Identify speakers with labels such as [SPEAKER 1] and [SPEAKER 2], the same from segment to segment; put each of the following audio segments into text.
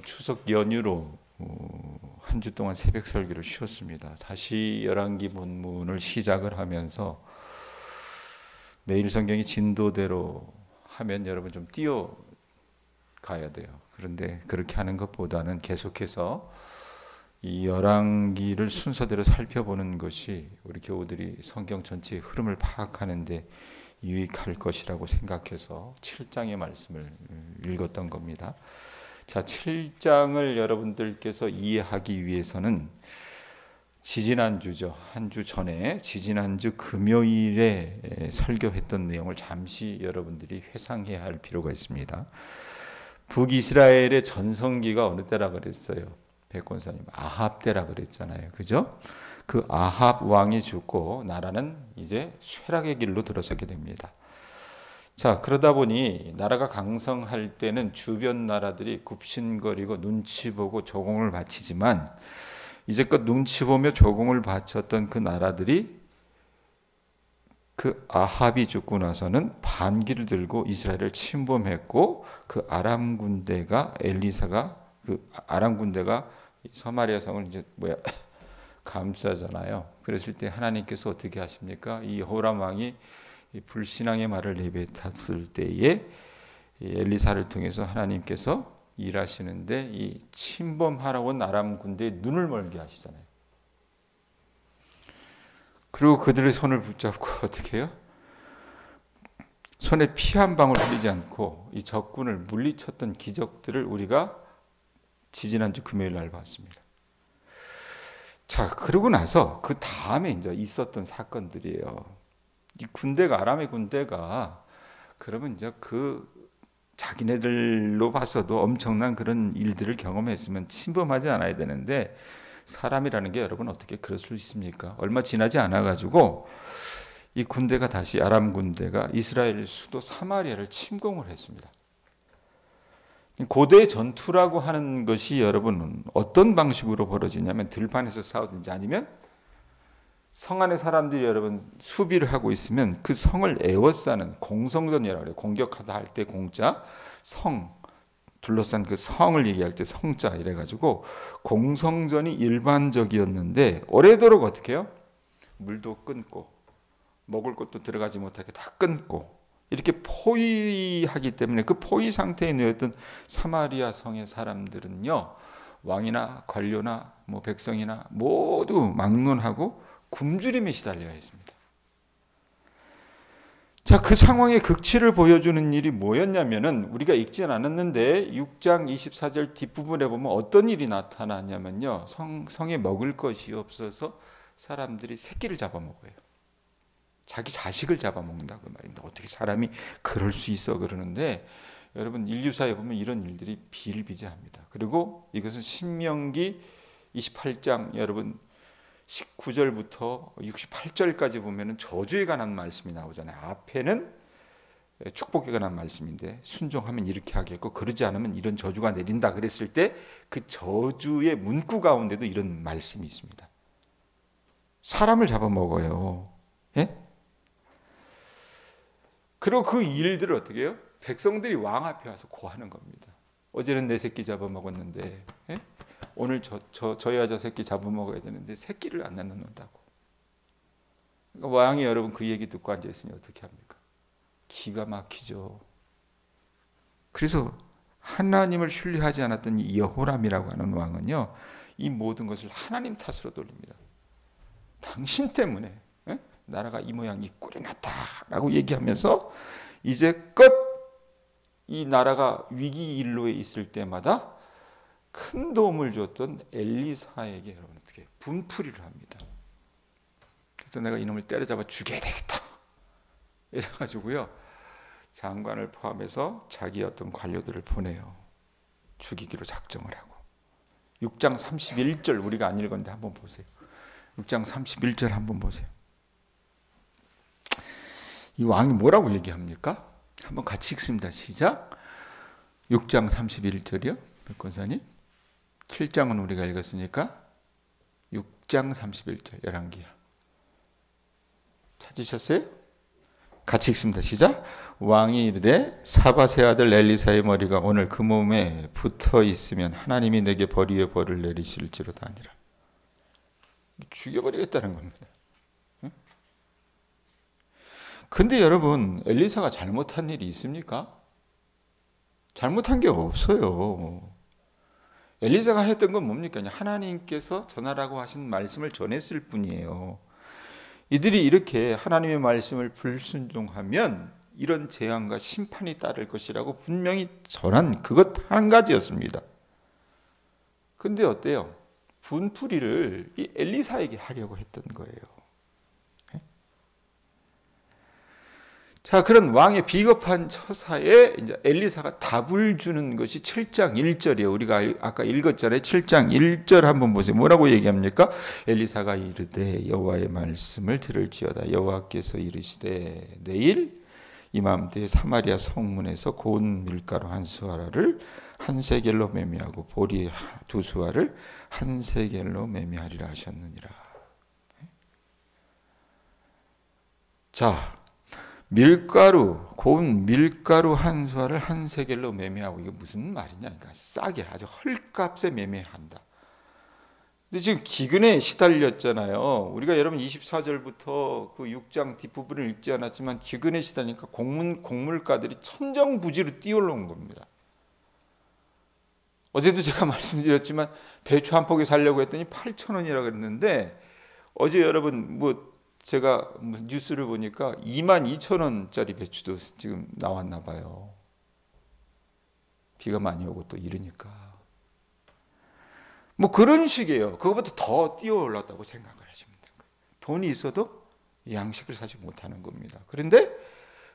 [SPEAKER 1] 추석 연휴로 한 주 동안 새벽 설교를 쉬었습니다. 다시 열왕기 본문을 시작을 하면서 매일 성경이 진도대로 하면 여러분 좀 뛰어가야 돼요. 그런데 그렇게 하는 것보다는 계속해서 이 열왕기를 순서대로 살펴보는 것이 우리 교우들이 성경 전체의 흐름을 파악하는데 유익할 것이라고 생각해서 7장의 말씀을 읽었던 겁니다. 자, 7장을 여러분들께서 이해하기 위해서는 지지난주죠. 한 주 전에 지지난주 금요일에 설교했던 내용을 잠시 여러분들이 회상해야 할 필요가 있습니다. 북이스라엘의 전성기가 어느 때라 그랬어요? 백권사님, 아합 때라 그랬잖아요. 그죠? 그 아합 왕이 죽고 나라는 이제 쇠락의 길로 들어서게 됩니다. 자, 그러다 보니 나라가 강성할 때는 주변 나라들이 굽신거리고 눈치 보고 조공을 바치지만 이제껏 눈치 보며 조공을 바쳤던 그 나라들이 그 아합이 죽고 나서는 반기를 들고 이스라엘을 침범했고 그 아람 군대가 엘리사가 그 아람 군대가 서마리아 성을 이제 감싸잖아요. 그랬을 때 하나님께서 어떻게 하십니까? 이 여호람 왕이 이 불신앙의 말을 내뱉었을 때에 엘리사를 통해서 하나님께서 일하시는데 이 침범하러 온 아람 군대의 눈을 멀게 하시잖아요. 그리고 그들의 손을 붙잡고 어떻게 해요? 손에 피 한 방울 흘리지 않고 이 적군을 물리쳤던 기적들을 우리가 지지난주 금요일 날 봤습니다. 자, 그러고 나서 그 다음에 이제 있었던 사건들이에요. 이 군대가 아람의 군대가 그러면 이제 그 자기네들로 봐서도 엄청난 그런 일들을 경험했으면 침범하지 않아야 되는데 사람이라는 게 여러분 어떻게 그럴 수 있습니까? 얼마 지나지 않아 가지고 이 군대가 다시 아람 군대가 이스라엘 수도 사마리아를 침공을 했습니다. 고대 전투라고 하는 것이 여러분 어떤 방식으로 벌어지냐면 들판에서 싸우든지 아니면 성 안에 사람들이 여러분 수비를 하고 있으면 그 성을 에워싸는 공성전이라고 해요. 공격하다 할 때 공자, 성 둘러싼 그 성을 얘기할 때 성자 이래가지고 공성전이 일반적이었는데 오래도록 어떻게 해요? 물도 끊고 먹을 것도 들어가지 못하게 다 끊고 이렇게 포위하기 때문에 그 포위 상태에 놓였던 사마리아 성의 사람들은요 왕이나 관료나 뭐 백성이나 모두 막론하고 굶주림에 시달려야 했습니다. 자, 그 상황의 극치를 보여주는 일이 뭐였냐면은 우리가 읽진 않았는데 6장 24절 뒷부분에 보면 어떤 일이 나타나냐면요. 성에 먹을 것이 없어서 사람들이 새끼를 잡아먹어요. 자기 자식을 잡아먹는다 그 말입니다. 어떻게 사람이 그럴 수 있어 그러는데 여러분 인류사에 보면 이런 일들이 비일비재합니다. 그리고 이것은 신명기 28장 여러분 19절부터 68절까지 보면은 저주에 관한 말씀이 나오잖아요. 앞에는 축복에 관한 말씀인데 순종하면 이렇게 하겠고 그러지 않으면 이런 저주가 내린다 그랬을 때 그 저주의 문구 가운데도 이런 말씀이 있습니다. 사람을 잡아먹어요. 예? 그리고 그 일들을 어떻게 해요? 백성들이 왕 앞에 와서 고하는 겁니다. 어제는 내 새끼 잡아먹었는데 예? 오늘 저 여자 새끼 잡아먹어야 되는데 새끼를 안 낳는다고. 그러니까 왕이 여러분 그 얘기 듣고 앉아있으니 어떻게 합니까? 기가 막히죠. 그래서 하나님을 신뢰하지 않았던 이 여호람이라고 하는 왕은요. 이 모든 것을 하나님 탓으로 돌립니다. 당신 때문에 나라가 이 모양 이 꼴이 났다라고 얘기하면서 이제껏 이 나라가 위기 일로에 있을 때마다 큰 도움을 줬던 엘리사에게 여러분 어떻게 분풀이를 합니다. 그래서 내가 이놈을 때려잡아 죽여야 되겠다. 이래가지고요 장관을 포함해서 자기 어떤 관료들을 보내요. 죽이기로 작정을 하고 6장 31절 우리가 안 읽었는데 한번 보세요. 6장 31절 한번 보세요. 이 왕이 뭐라고 얘기합니까? 한번 같이 읽습니다. 시작. 6장 31절이요. 백권사님. 7장은 우리가 읽었으니까 6장 31절 열왕기야. 찾으셨어요? 같이 읽습니다. 시작. 왕이 이르되 사밧의 아들 엘리사의 머리가 오늘 그 몸에 붙어 있으면 하나님이 내게 벌 위에 벌을 내리실지로다 아니라. 죽여버리겠다는 겁니다. 근데 여러분, 엘리사가 잘못한 일이 있습니까? 잘못한 게 없어요. 엘리사가 했던 건 뭡니까? 하나님께서 전하라고 하신 말씀을 전했을 뿐이에요. 이들이 이렇게 하나님의 말씀을 불순종하면 이런 재앙과 심판이 따를 것이라고 분명히 전한 그것 한 가지였습니다. 근데 어때요? 분풀이를 이 엘리사에게 하려고 했던 거예요. 자, 그런 왕의 비겁한 처사에 이제 엘리사가 답을 주는 것이 7장 1절이에요. 우리가 아까 읽었잖아요. 7장 1절 한번 보세요. 뭐라고 얘기합니까? 엘리사가 이르되 여호와의 말씀을 들을지어다. 여호와께서 이르시되 내일 이맘때에 사마리아 성문에서 고운 밀가루 한 수아를 한 세겔로 매매하고 보리 두 수아를 한 세겔로 매매하리라 하셨느니라. 자, 밀가루, 고운 밀가루 한 수아를 한 세겔로 매매하고, 이게 무슨 말이냐? 그러니까 싸게, 아주 헐값에 매매한다. 근데 지금 기근에 시달렸잖아요. 우리가 여러분 24절부터 그 6장 뒷부분을 읽지 않았지만 기근에 시달리니까 곡물가들이 천정부지로 뛰어올라온 겁니다. 어제도 제가 말씀드렸지만 배추 한 포기 사려고 했더니 8,000원이라 그랬는데, 어제 여러분 제가 뉴스를 보니까 22,000원짜리 배추도 지금 나왔나 봐요. 비가 많이 오고 또 이러니까. 그런 식이에요. 그거보다 더 뛰어올랐다고 생각을 하시면 돼요. 돈이 있어도 양식을 사지 못하는 겁니다. 그런데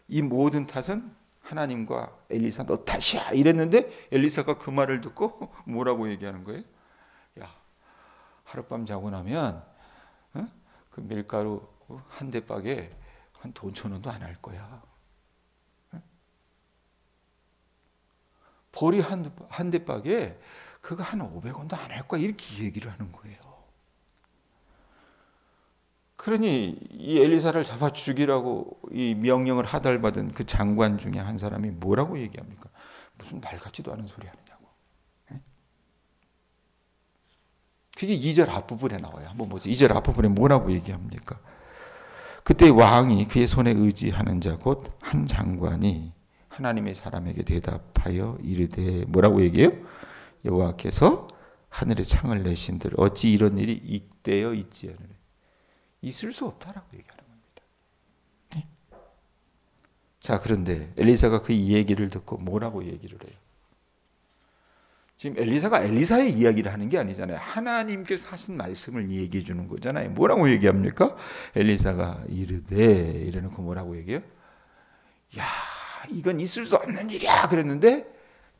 [SPEAKER 1] 이 모든 탓은 하나님과 엘리사 너 탓이야 이랬는데, 엘리사가 그 말을 듣고 뭐라고 얘기하는 거예요? 야, 하룻밤 자고 나면 그 밀가루 한 대박에 한 돈 1,000원도 안 할 거야. 보리 한 대박에 그거 한 500원도 안 할 거야. 이렇게 얘기를 하는 거예요. 그러니 이 엘리사를 잡아 죽이라고 이 명령을 하달받은 그 장관 중에 한 사람이 뭐라고 얘기합니까? 무슨 말 같지도 않은 소리 하느냐고. 그게 2절 앞부분에 나와요. 한번 보세요. 2절 앞부분에 뭐라고 얘기합니까? 그때 왕이 그의 손에 의지하는 자 곧 한 장관이 하나님의 사람에게 대답하여 이르되 뭐라고 얘기해요? 여호와께서 하늘에 창을 내신들 어찌 이런 일이 이때여 있지 않으래. 있을 수 없다라고 얘기하는 겁니다. 네? 자, 그런데 엘리사가 그 얘기를 듣고 뭐라고 얘기를 해요? 지금 엘리사가 엘리사의 이야기를 하는 게 아니잖아요. 하나님께서 하신 말씀을 얘기해 주는 거잖아요. 뭐라고 얘기합니까? 엘리사가 이르되 이래놓고 뭐라고 얘기해요? 야, 이건 있을 수 없는 일이야 그랬는데,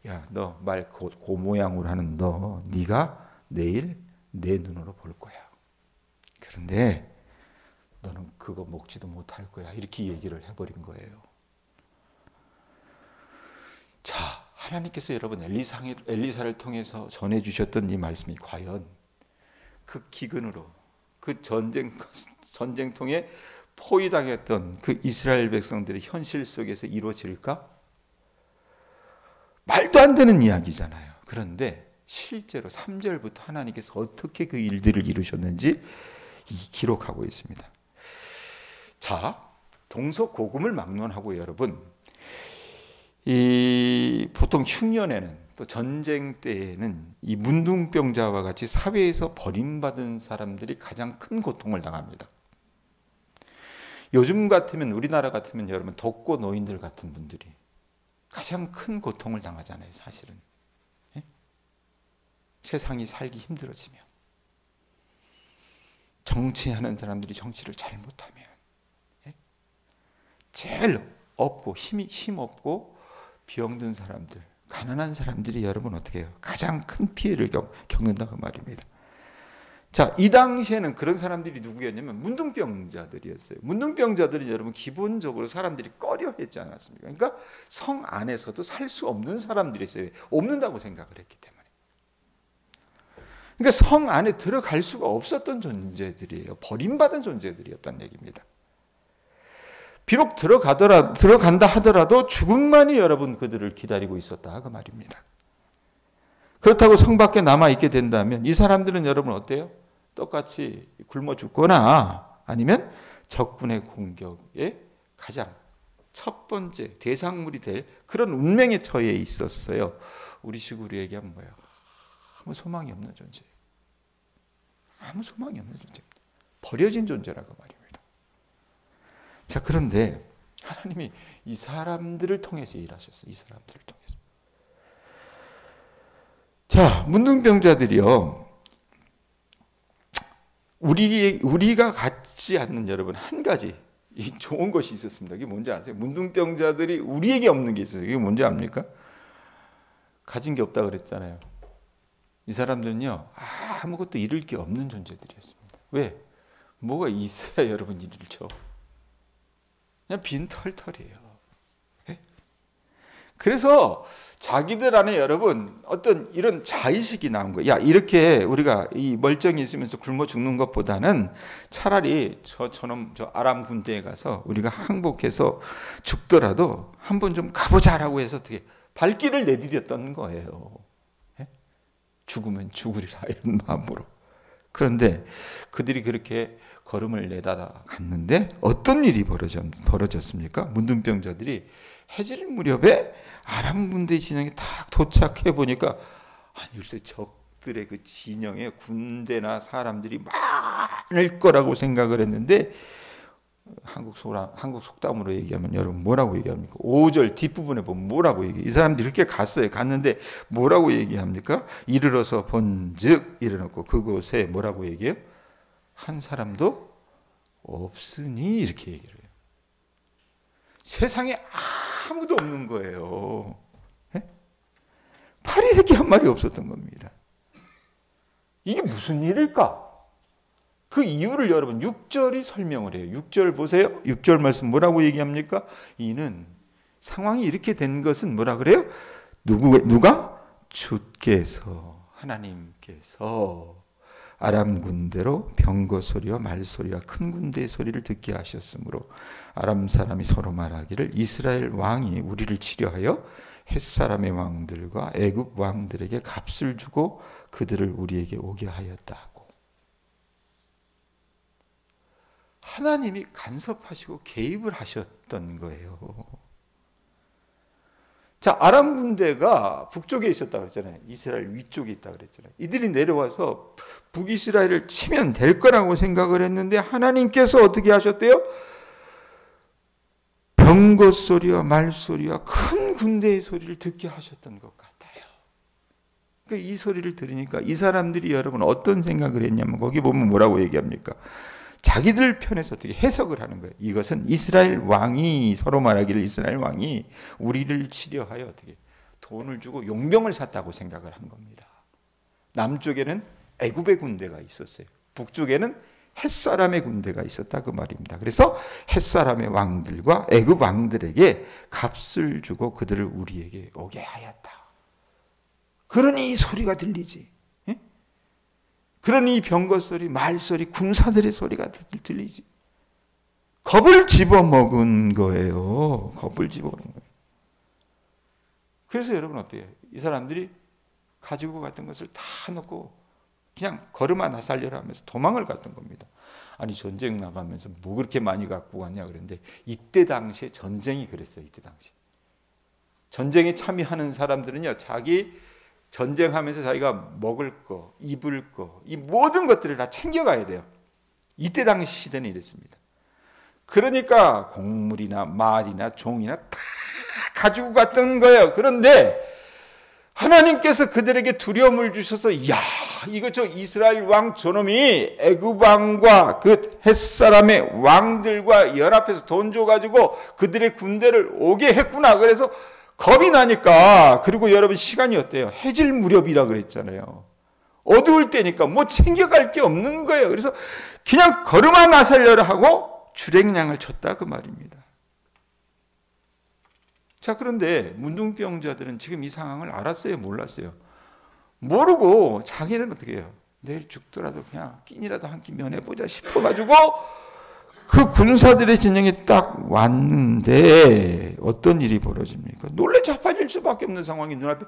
[SPEAKER 1] 야, 너 말 그 모양으로 하는 네가 내일 내 눈으로 볼 거야. 그런데 너는 그거 먹지도 못할 거야. 이렇게 얘기를 해버린 거예요. 자, 하나님께서 여러분 엘리사를 통해서 전해주셨던 이 말씀이 과연 그 기근으로 그 전쟁통에 포위당했던 그 이스라엘 백성들의 현실 속에서 이루어질까? 말도 안 되는 이야기잖아요. 그런데 실제로 3절부터 하나님께서 어떻게 그 일들을 이루셨는지 기록하고 있습니다. 자, 동서고금을 막론하고 여러분, 보통 흉년에는 또 전쟁 때에는 이 문둥병자와 같이 사회에서 버림받은 사람들이 가장 큰 고통을 당합니다. 요즘 같으면, 우리나라 같으면 여러분 독거 노인들 같은 분들이 가장 큰 고통을 당하잖아요. 사실은 세상이 살기 힘들어지면, 정치하는 사람들이 정치를 잘 못하면, 제일 없고 힘 없고 병든 사람들, 가난한 사람들이 여러분 어떻게 해요? 가장 큰 피해를 겪는다 그 말입니다. 자, 이 당시에는 그런 사람들이 누구였냐면 문둥병자들이었어요. 문둥병자들이 여러분 기본적으로 사람들이 꺼려했지 않았습니까? 그러니까 성 안에서도 살 수 없는 사람들이 있어요. 없는다고 생각을 했기 때문에. 그러니까 성 안에 들어갈 수가 없었던 존재들이에요. 버림받은 존재들이었다는 얘기입니다. 비록 들어간다 하더라도 죽음만이 여러분 그들을 기다리고 있었다 그 말입니다. 그렇다고 성 밖에 남아있게 된다면 이 사람들은 여러분 어때요? 똑같이 굶어 죽거나 아니면 적군의 공격에 가장 첫 번째 대상물이 될 그런 운명에 처해 있었어요. 우리 식으로 얘기하면 뭐예요? 아무 소망이 없는 존재. 아무 소망이 없는 존재. 버려진 존재라고 말입니다. 자, 그런데 하나님이 이 사람들을 통해서 일하셨어요. 이 사람들을 통해서. 자, 문둥병자들이요. 우리가 갖지 않는 여러분 한 가지 이 좋은 것이 있었습니다. 이게 뭔지 아세요? 문둥병자들이 우리에게 없는 게 있었어요. 이게 뭔지 압니까? 가진 게 없다 그랬잖아요. 이 사람들은요 아무것도 잃을 게 없는 존재들이었습니다. 왜? 뭐가 있어야 여러분 일을 줘? 그냥 빈털털이에요. 네? 그래서 자기들 안에 여러분 어떤 이런 자의식이 나온 거예요. 야, 이렇게 우리가 이 멀쩡히 있으면서 굶어 죽는 것보다는 차라리 저놈 아람 군대에 가서 우리가 항복해서 죽더라도 한번 좀 가보자라고 해서 어떻게 발길을 내디뎠던 거예요. 네? 죽으면 죽으리라 이런 마음으로. 그런데 그들이 그렇게 걸음을 내다가 갔는데 어떤 일이 벌어졌습니까? 문둥병자들이 해질 무렵에 아람 군대 진영에 딱 도착해 보니까 아니 글쎄 적들의 그 진영에 군대나 사람들이 많을 거라고 생각을 했는데 한국 속담으로 얘기하면 여러분 뭐라고 얘기합니까? 5절 뒷부분에 보면 뭐라고 얘기해요? 이 사람들이 이렇게 갔어요. 갔는데 뭐라고 얘기합니까? 이르러서 본즉 이르렀고 그곳에 뭐라고 얘기해요? 한 사람도 없으니 이렇게 얘기를 해요. 세상에 아무도 없는 거예요. 네? 파리새끼 한 마리 없었던 겁니다. 이게 무슨 일일까? 그 이유를 여러분 6절이 설명을 해요. 6절 보세요. 6절 말씀 뭐라고 얘기합니까? 이는 상황이 이렇게 된 것은 뭐라 그래요? 누가? 주께서 하나님께서 아람 군대로 병거 소리와 말 소리와 큰 군대의 소리를 듣게 하셨으므로 아람 사람이 서로 말하기를 이스라엘 왕이 우리를 치려하여 헷사람의 왕들과 애굽 왕들에게 값을 주고 그들을 우리에게 오게 하였다 하고. 하나님이 간섭하시고 개입을 하셨던 거예요. 자, 아람 군대가 북쪽에 있었다고 그랬잖아요. 이스라엘 위쪽에 있다고 그랬잖아요. 이들이 내려와서 북이스라엘을 치면 될 거라고 생각을 했는데 하나님께서 어떻게 하셨대요? 병거 소리와 말 소리와 큰 군대의 소리를 듣게 하셨던 것 같아요. 그러니까 이 소리를 들으니까 이 사람들이 여러분 어떤 생각을 했냐면 거기 보면 뭐라고 얘기합니까? 자기들 편에서 어떻게 해석을 하는 거예요. 이것은 이스라엘 왕이 서로 말하기를 이스라엘 왕이 우리를 치려하여 어떻게 돈을 주고 용병을 샀다고 생각을 한 겁니다. 남쪽에는 애굽의 군대가 있었어요. 북쪽에는 헷사람의 군대가 있었다 그 말입니다. 그래서 헷사람의 왕들과 애굽 왕들에게 값을 주고 그들을 우리에게 오게 하였다. 그러니 이 소리가 들리지. 그러니 이 병거 소리, 말 소리, 군사들의 소리가 들리지. 겁을 집어먹은 거예요. 겁을 집어먹은 거예요. 그래서 여러분 어때요? 이 사람들이 가지고 갔던 것을 다 놓고 그냥 걸음아 나살려라 하면서 도망을 갔던 겁니다. 아니 전쟁 나가면서 뭐 그렇게 많이 갖고 갔냐 그랬는데 이때 당시에 전쟁이 그랬어요. 이때 당시 전쟁에 참여하는 사람들은요 자기 전쟁하면서 자기가 먹을 거, 입을 거, 이 모든 것들을 다 챙겨가야 돼요. 이때 당시 시대는 이랬습니다. 그러니까 곡물이나 말이나 종이나 다 가지고 갔던 거예요. 그런데 하나님께서 그들에게 두려움을 주셔서 야 이거 저 이스라엘 왕 저놈이 애굽 왕과 그 헷사람의 왕들과 연합해서 돈 줘가지고 그들의 군대를 오게 했구나. 그래서 겁이 나니까 그리고 여러분 시간이 어때요? 해질 무렵이라 그랬잖아요. 어두울 때니까 뭐 챙겨갈 게 없는 거예요. 그래서 그냥 걸음아 나살려라 하고 주랭량을 쳤다 그 말입니다. 자 그런데 문둥병자들은 지금 이 상황을 알았어요? 몰랐어요? 모르고 자기는 어떻게 해요? 내일 죽더라도 그냥 끼니라도 한 끼 면해보자 싶어가지고 그 군사들의 진영이 딱 왔는데 어떤 일이 벌어집니까? 놀래 자빠질 수밖에 없는 상황이 눈앞에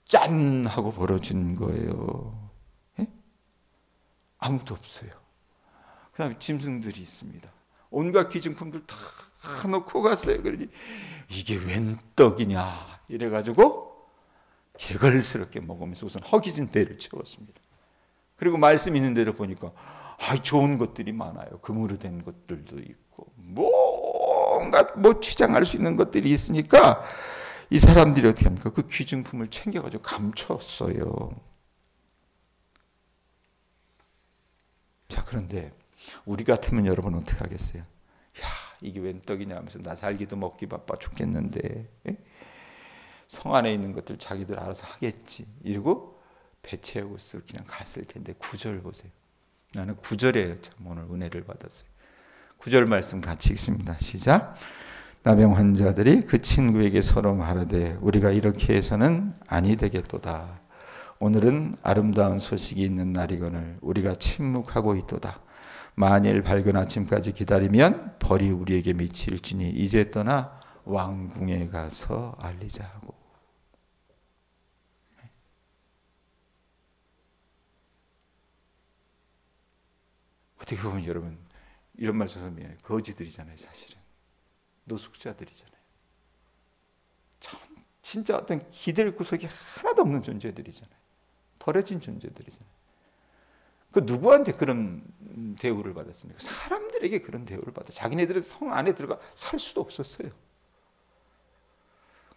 [SPEAKER 1] 짠 하고 벌어진 거예요. 예? 아무도 없어요. 그 다음에 짐승들이 있습니다. 온갖 기증품들 다 놓고 갔어요. 그러니 이게 웬 떡이냐 이래가지고 개걸스럽게 먹으면서 우선 허기진 배를 채웠습니다. 그리고 말씀 있는 대로 보니까 좋은 것들이 많아요. 금으로 된 것들도 있고 뭔가 취장할 수 있는 것들이 있으니까 이 사람들이 어떻게 합니까? 그 귀중품을 챙겨가지고 감췄어요. 자, 그런데 우리 같으면 여러분 어떻게 하겠어요? 야, 이게 웬 떡이냐 하면서 나 살기도 먹기 바빠 죽겠는데, 예? 성 안에 있는 것들 자기들 알아서 하겠지 이러고 배 채우고 그냥 갔을 텐데 9절 보세요. 나는 9절에 참 오늘 은혜를 받았어요. 9절 말씀 같이 읽습니다. 시작. 나병 환자들이 그 친구에게 서로 말하되 우리가 이렇게 해서는 아니 되겠도다. 오늘은 아름다운 소식이 있는 날이거늘 우리가 침묵하고 있도다. 만일 밝은 아침까지 기다리면 벌이 우리에게 미칠지니 이제 떠나 왕궁에 가서 알리자 하고. 어떻게 보면 여러분 이런 말 써서 미안해요. 거지들이잖아요. 사실은 노숙자들이잖아요. 참 진짜 어떤 기댈 구석이 하나도 없는 존재들이잖아요. 버려진 존재들이잖아요. 그 누구한테 그런 대우를 받았습니까? 사람들에게 그런 대우를 받아. 자기네들은 성 안에 들어가 살 수도 없었어요.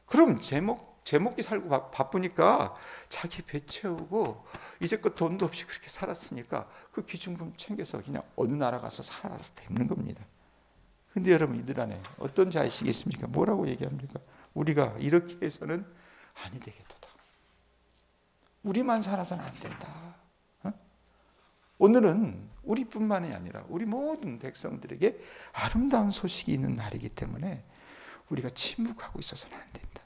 [SPEAKER 1] 그럼 제목이 살고 바쁘니까 자기 배 채우고 이제껏 돈도 없이 그렇게 살았으니까 그 귀중품 챙겨서 그냥 어느 나라 가서 살아서 되는 겁니다. 근데 여러분 이들 안에 어떤 자식이 있습니까? 뭐라고 얘기합니까? 우리가 이렇게 해서는 아니 되겠도다. 우리만 살아서는 안 된다. 오늘은 우리뿐만이 아니라 우리 모든 백성들에게 아름다운 소식이 있는 날이기 때문에 우리가 침묵하고 있어서는 안 된다.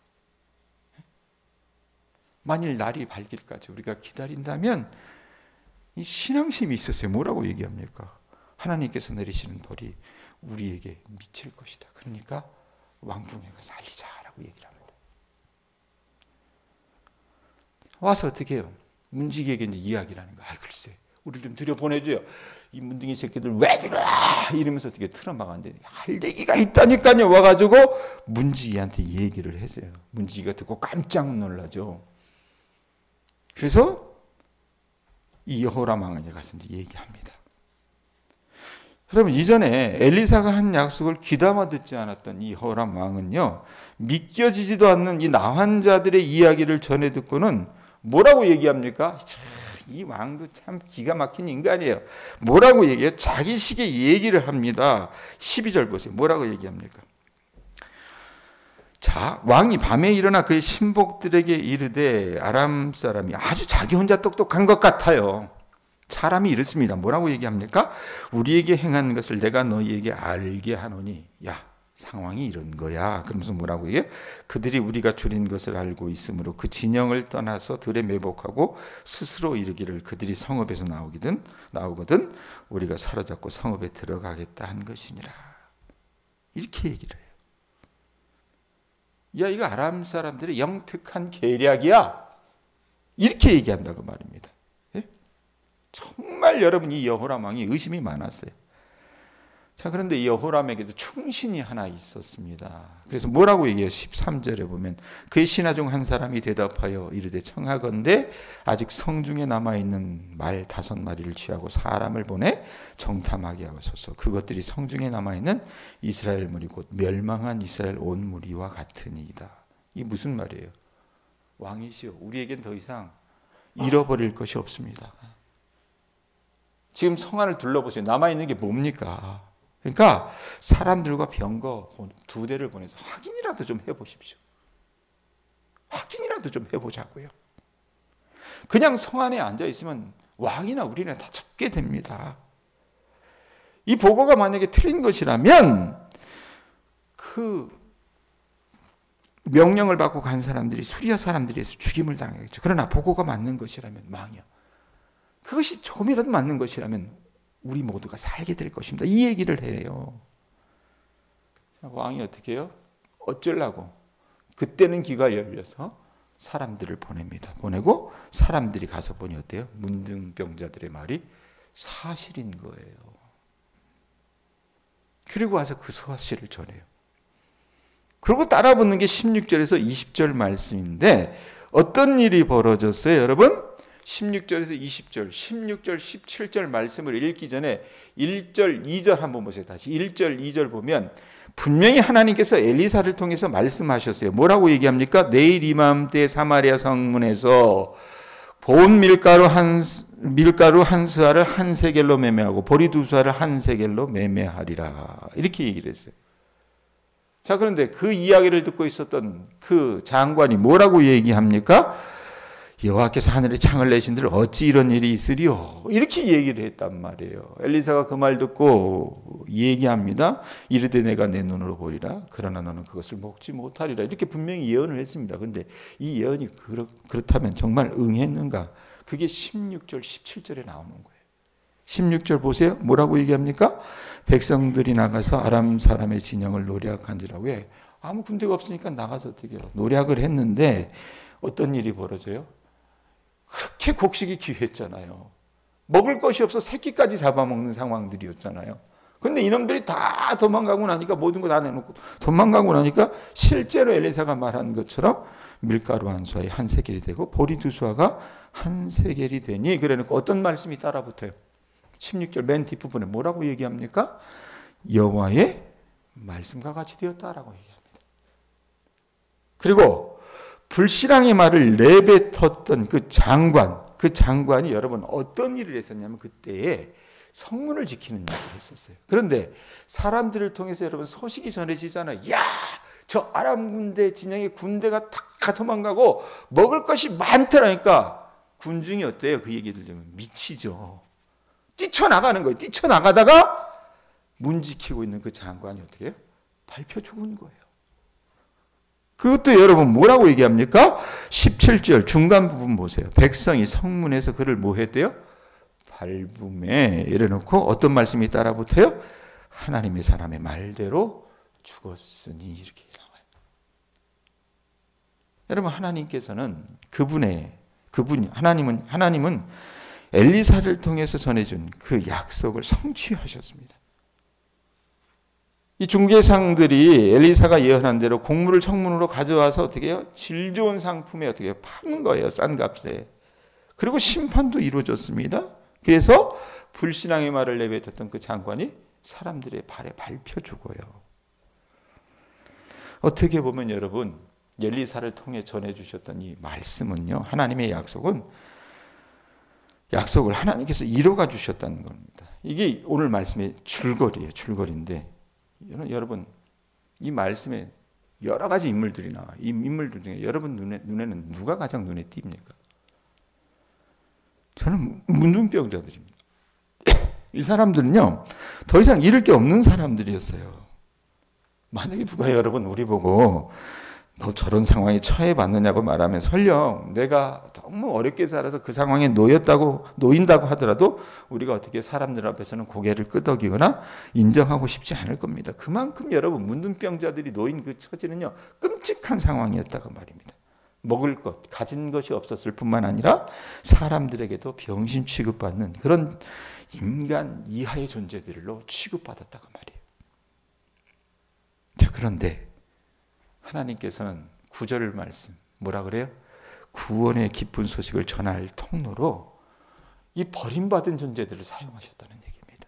[SPEAKER 1] 만일 날이 밝길까지 우리가 기다린다면 이 신앙심이 있었어요. 뭐라고 얘기합니까? 하나님께서 내리시는 벌이 우리에게 미칠 것이다. 그러니까 왕궁에 가서 알리자라고 얘기를 합니다. 와서 어떻게 해요? 문지기에게 이제 이야기를 하는 거야. 글쎄, 우리 좀 들여보내줘요. 이 문둥이 새끼들 왜 들어와? 이러면서 어떻게 틀어막았는데 할 얘기가 있다니까요. 와가지고 문지기한테 얘기를 했어요. 문지기가 듣고 깜짝 놀라죠. 그래서 이 여호람 왕에게 가서 이제 얘기합니다. 여러분 이전에 엘리사가 한 약속을 귀담아 듣지 않았던 이 여호람 왕은요, 믿겨지지도 않는 이 나환자들의 이야기를 전해 듣고는 뭐라고 얘기합니까? 이 왕도 참 기가 막힌 인간이에요. 뭐라고 얘기해요? 자기식의 얘기를 합니다. 12절 보세요. 뭐라고 얘기합니까? 자, 왕이 밤에 일어나 그의 신복들에게 이르되 아람 사람이 아주 자기 혼자 똑똑한 것 같아요. 사람이 이렇습니다. 뭐라고 얘기합니까? 우리에게 행한 것을 내가 너희에게 알게 하노니, 야, 상황이 이런 거야. 그러면서 뭐라고 얘기해요? 그들이 우리가 줄인 것을 알고 있으므로 그 진영을 떠나서 들에 매복하고 스스로 이르기를 그들이 성읍에서 나오거든 우리가 사로잡고 성읍에 들어가겠다 한 것이니라. 이렇게 얘기를 해요. 야, 이거 아람 사람들의 영특한 계략이야. 이렇게 얘기한다고 말입니다. 예? 정말 여러분 이 여호람 왕이 의심이 많았어요. 자, 그런데 이 여호람에게도 충신이 하나 있었습니다. 그래서 뭐라고 얘기해요? 13절에 보면 그의 신하 중 한 사람이 대답하여 이르되 청하건대 아직 성중에 남아있는 말 5마리를 취하고 사람을 보내 정탐하게 하소서. 그것들이 성중에 남아있는 이스라엘 무리 곧 멸망한 이스라엘 온 무리와 같으니이다. 이게 무슨 말이에요? 왕이시여, 우리에겐 더 이상 잃어버릴 것이 없습니다. 지금 성 안을 둘러보세요. 남아있는 게 뭡니까? 그러니까 사람들과 병거 2대를 보내서 확인이라도 좀 해보십시오. 확인이라도 좀 해보자고요. 그냥 성 안에 앉아있으면 왕이나 우리나 다 잡게 됩니다. 이 보고가 만약에 틀린 것이라면 그 명령을 받고 간 사람들이 수리아 사람들에서 죽임을 당하겠죠. 그러나 보고가 맞는 것이라면 왕이요. 그것이 조금이라도 맞는 것이라면 우리 모두가 살게 될 것입니다. 이 얘기를 해요. 왕이 어떻게 해요? 어쩌려고? 그때는 귀가 열려서 사람들을 보냅니다. 보내고 사람들이 가서 보니 어때요? 문둥병자들의 말이 사실인 거예요. 그리고 와서 그 사실을 전해요. 그리고 따라 붙는 게 16절에서 20절 말씀인데 어떤 일이 벌어졌어요, 여러분? 16절에서 20절, 16절, 17절 말씀을 읽기 전에 1절, 2절 한번 보세요. 다시 1절, 2절 보면 분명히 하나님께서 엘리사를 통해서 말씀하셨어요. 뭐라고 얘기합니까? 내일 이맘때 사마리아 성문에서 본 밀가루 한 스아를 한 세겔로 매매하고 보리 두 스아를 한 세겔로 매매하리라. 이렇게 얘기를 했어요. 자, 그런데 그 이야기를 듣고 있었던 그 장관이 뭐라고 얘기합니까? 여호와께서 하늘에 창을 내신들 어찌 이런 일이 있으리요? 이렇게 얘기를 했단 말이에요. 엘리사가 그 말 듣고 얘기합니다. 이르되 내가 내 눈으로 보리라. 그러나 너는 그것을 먹지 못하리라. 이렇게 분명히 예언을 했습니다. 그런데 이 예언이 그렇다면 정말 응했는가? 그게 16절, 17절에 나오는 거예요. 16절 보세요. 뭐라고 얘기합니까? 백성들이 나가서 아람 사람의 진영을 노략한지라. 왜? 아무 군대가 없으니까 나가서 어떻게 해요? 노략을 했는데 어떤 일이 벌어져요? 그렇게 곡식이 귀했잖아요. 먹을 것이 없어 새끼까지 잡아먹는 상황들이었잖아요. 그런데 이놈들이 다 도망가고 나니까 모든 거 다 내놓고 도망가고 나니까 실제로 엘리사가 말한 것처럼 밀가루 한 수아에 한 세겔이 되고 보리 두 수아가 한 세겔이 되니 그래놓고 어떤 말씀이 따라 붙어요? 16절 맨 뒷부분에 뭐라고 얘기합니까? 여호와의 말씀과 같이 되었다라고 얘기합니다. 그리고 불신앙의 말을 내뱉었던 그 장관이 여러분 어떤 일을 했었냐면 그때에 성문을 지키는 일을 했었어요. 그런데 사람들을 통해서 여러분 소식이 전해지잖아요. 야, 저 아람 군대 진영의 군대가 다 도망가고 먹을 것이 많더라니까 군중이 어때요? 그 얘기 들으면 미치죠. 뛰쳐나가는 거예요. 뛰쳐나가다가 문 지키고 있는 그 장관이 어떻게 해요? 밟혀 죽은 거예요. 그것도 여러분 뭐라고 얘기합니까? 17절 중간 부분 보세요. 백성이 성문에서 그를 뭐 했대요? 밟음에 이래놓고 어떤 말씀이 따라 붙어요? 하나님의 사람의 말대로 죽었으니 이렇게 나와요. 여러분 하나님께서는 하나님은 엘리사를 통해서 전해준 그 약속을 성취하셨습니다. 이 중개상들이 엘리사가 예언한 대로 곡물을 성문으로 가져와서 어떻게 해요? 질 좋은 상품에 어떻게 파는 거예요. 싼 값에. 그리고 심판도 이루어졌습니다. 그래서 불신앙의 말을 내뱉었던 그 장관이 사람들의 발에 밟혀 죽어요. 어떻게 보면 여러분 엘리사를 통해 전해주셨던 이 말씀은요. 하나님의 약속을 하나님께서 이루어가 주셨다는 겁니다. 이게 오늘 말씀의 줄거리예요. 줄거리인데 여러분 이 말씀에 여러 가지 인물들이 나와요. 이 인물들 중에 여러분 눈에는 누가 가장 눈에 띕니까? 저는 문둥병자들입니다. 이 사람들은요 더 이상 잃을 게 없는 사람들이었어요. 만약에 누가 여러분 우리 보고 너 저런 상황에 처해봤느냐고 말하면 설령 내가 너무 어렵게 살아서 그 상황에 놓인다고 하더라도 우리가 어떻게 사람들 앞에서는 고개를 끄덕이거나 인정하고 싶지 않을 겁니다. 그만큼 여러분 문둥병자들이 놓인 그 처지는요 끔찍한 상황이었다고 말입니다. 먹을 것, 가진 것이 없었을 뿐만 아니라 사람들에게도 병신 취급받는 그런 인간 이하의 존재들로 취급받았다고 말이에요. 자, 그런데 하나님께서는 9절 말씀 뭐라 그래요? 구원의 기쁜 소식을 전할 통로로 이 버림받은 존재들을 사용하셨다는 얘기입니다.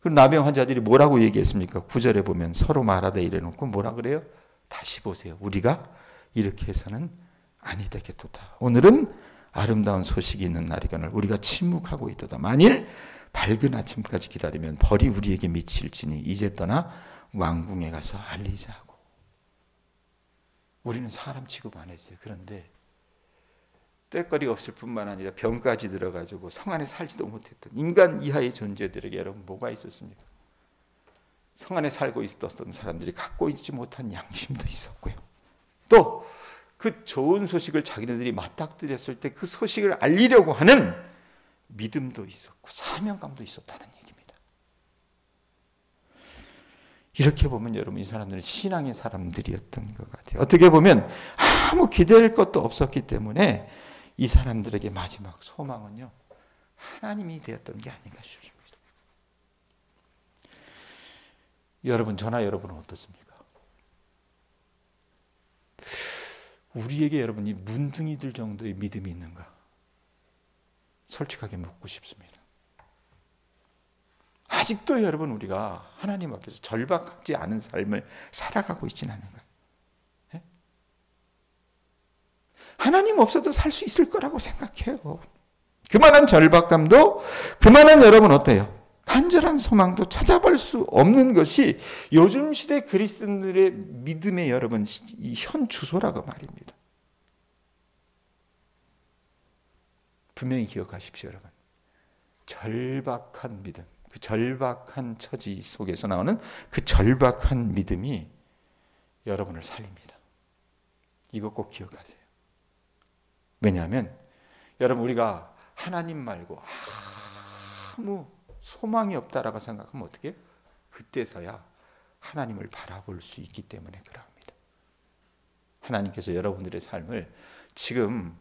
[SPEAKER 1] 그럼 나병 환자들이 뭐라고 얘기했습니까? 9절에 보면 서로 말하되 이래놓고 뭐라 그래요? 다시 보세요. 우리가 이렇게 해서는 아니 되겠도다. 오늘은 아름다운 소식이 있는 날이거늘 우리가 침묵하고 있도다. 만일 밝은 아침까지 기다리면 벌이 우리에게 미칠지니 이제 떠나 왕궁에 가서 알리자고. 우리는 사람 취급 안 했어요. 그런데 때거리가 없을 뿐만 아니라 병까지 들어가지고 성 안에 살지도 못했던 인간 이하의 존재들에게 여러분 뭐가 있었습니까? 성 안에 살고 있었던 사람들이 갖고 있지 못한 양심도 있었고요. 또 그 좋은 소식을 자기네들이 맞닥뜨렸을 때 그 소식을 알리려고 하는 믿음도 있었고 사명감도 있었다는 얘기입니다. 이렇게 보면 여러분 이 사람들은 신앙의 사람들이었던 것 같아요. 어떻게 보면 아무 기댈 것도 없었기 때문에 이 사람들에게 마지막 소망은요, 하나님이 되었던 게 아닌가 싶습니다. 여러분, 저나 여러분은 어떻습니까? 우리에게 여러분 이 문둥이들 정도의 믿음이 있는가? 솔직하게 묻고 싶습니다. 아직도 여러분 우리가 하나님 앞에서 절박하지 않은 삶을 살아가고 있지는 않은가? 예? 하나님 없어도 살 수 있을 거라고 생각해요. 그만한 절박감도, 그만한 여러분 어때요? 간절한 소망도 찾아볼 수 없는 것이 요즘 시대 그리스도인들의 믿음의 여러분 이 현 주소라고 말입니다. 분명히 기억하십시오, 여러분. 절박한 믿음, 그 절박한 처지 속에서 나오는 그 절박한 믿음이 여러분을 살립니다. 이거 꼭 기억하세요. 왜냐하면 여러분 우리가 하나님 말고 아무 소망이 없다라고 생각하면 어떻게 해요? 그때서야 하나님을 바라볼 수 있기 때문에 그럽니다. 하나님께서 여러분들의 삶을 지금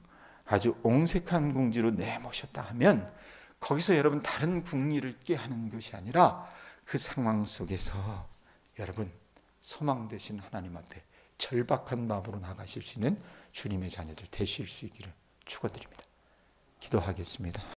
[SPEAKER 1] 아주 옹색한 궁지로 내모셨다 하면 거기서 여러분 다른 궁리를 꾀하는 것이 아니라 그 상황 속에서 여러분 소망 되신 하나님 앞에 절박한 마음으로 나가실 수 있는 주님의 자녀들 되실 수 있기를 축원드립니다. 기도하겠습니다.